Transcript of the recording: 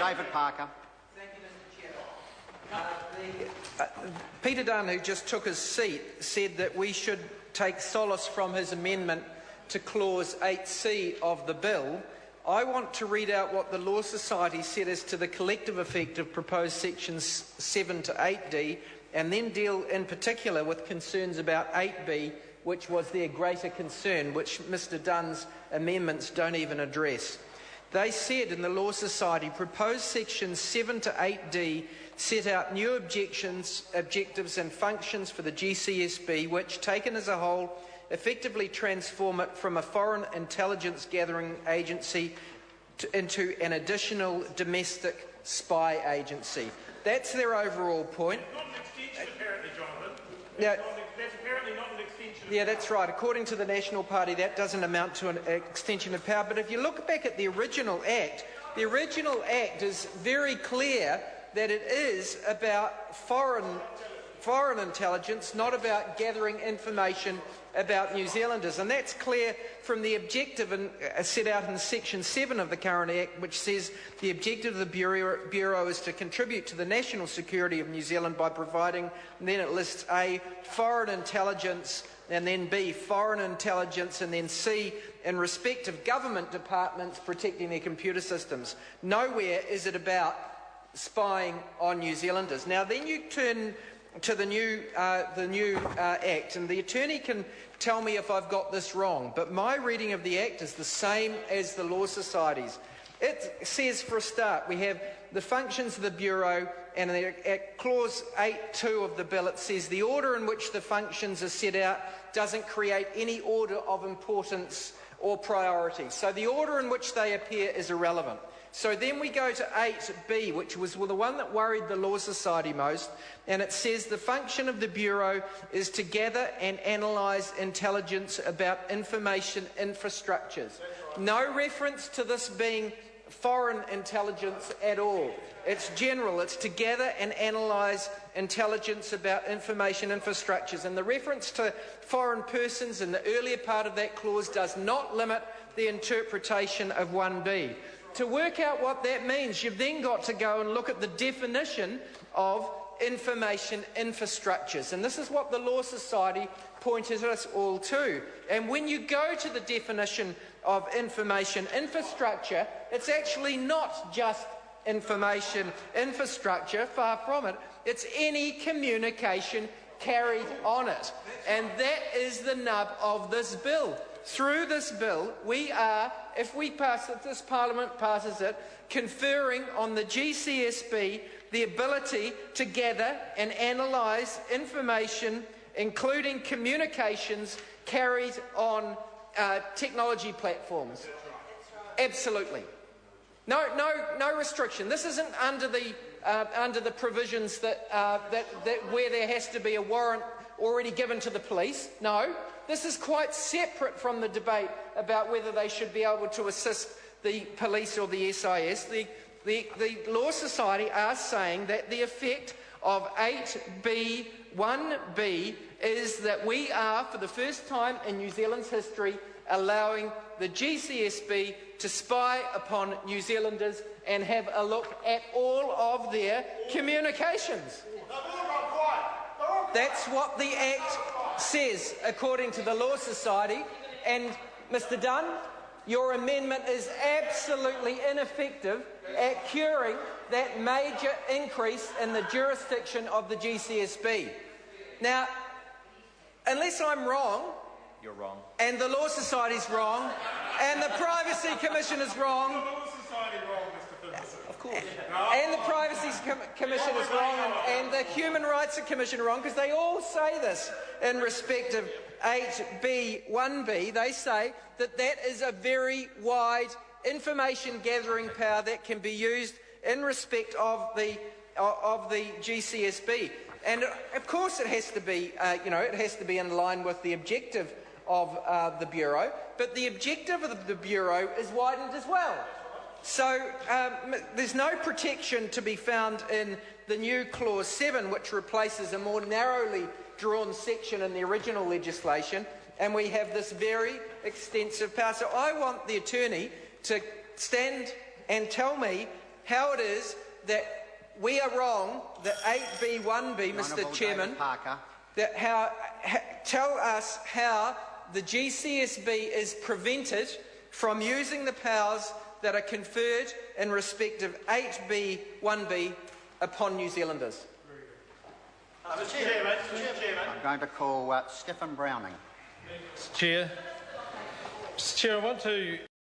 David Parker. Thank you, Mr. Chair. Peter Dunn, who just took his seat, said that we should take solace from his amendment to clause 8C of the bill. I want to read out what the Law Society said as to the collective effect of proposed sections 7 to 8D, and then deal in particular with concerns about 8B, which was their greater concern, which Mr. Dunn's amendments don't even address. They said in the Law Society, proposed sections 7 to 8D set out new objectives and functions for the GCSB, which, taken as a whole, effectively transform it from a foreign intelligence gathering agency into an additional domestic spy agency. That's their overall point. It's not an extension, apparently, Jonathan. Now, That's apparently not an extension. Yeah, that's right. According to the National Party, that doesn't amount to an extension of power. But if you look back at the original Act is very clear that it is about foreign intelligence, not about gathering information about New Zealanders. And that's clear from the objective set out in Section 7 of the current Act, which says the objective of the Bureau is to contribute to the national security of New Zealand by providing, and then it lists A, foreign intelligence, and then B, foreign intelligence, and then C, in respect of government departments protecting their computer systems. Nowhere is it about spying on New Zealanders. Now, then you turn to the new Act, and the Attorney can tell me if I've got this wrong, but my reading of the Act is the same as the Law Society's. It says, for a start, we have the functions of the Bureau, and at Clause 8.2 of the bill it says the order in which the functions are set out doesn't create any order of importance or priority. So the order in which they appear is irrelevant. So then we go to 8B, which was the one that worried the Law Society most, and it says the function of the Bureau is to gather and analyse intelligence about information infrastructures. No reference to this being foreign intelligence at all. It's general. It's to gather and analyse intelligence about information infrastructures. And the reference to foreign persons in the earlier part of that clause does not limit the interpretation of 1B. To work out what that means, you've then got to go and look at the definition of information infrastructures. And this is what the Law Society pointed us all to. And when you go to the definition of information infrastructure, it's actually not just information infrastructure, far from it. It's any communication carried on it. And that is the nub of this bill. Through this bill, we are, if this Parliament passes it, conferring on the GCSB the ability to gather and analyse information, including communications carried on technology platforms. Absolutely. No restriction. This isn't under the provisions that where there has to be a warrant already given to the police. No. This is quite separate from the debate about whether they should be able to assist the police or the SIS. The Law Society are saying that the effect of 8B, 1B is that we are, for the first time in New Zealand's history, allowing the GCSB to spy upon New Zealanders and have a look at all of their communications. That's what the Act says, according to the Law Society. And, Mr Dunn, your amendment is absolutely ineffective at curing that major increase in the jurisdiction of the GCSB. Now, unless I'm wrong, you're wrong, and the Law Society's wrong, and the Privacy Commission is wrong, and the Privacy Commission is wrong, and the Human Rights Commission are wrong, because they all say this in respect of 8B, 1B. They say that that is a very wide information gathering power that can be used in respect of the GCSB. And of course it has to be, it has to be in line with the objective of the Bureau, but the objective of the Bureau is widened as well. So there's no protection to be found in the new Clause 7, which replaces a more narrowly drawn section in the original legislation, and we have this very extensive power. So I want the Attorney to stand and tell me how it is that we are wrong, that 8B1B, Mr. Honourable Chairman, David Parker. that tell us how the GCSB is prevented from using the powers that are conferred in respect of 8B1B upon New Zealanders. Mr. Chairman. I'm going to call Stephen Browning. Mr. Chair, I want to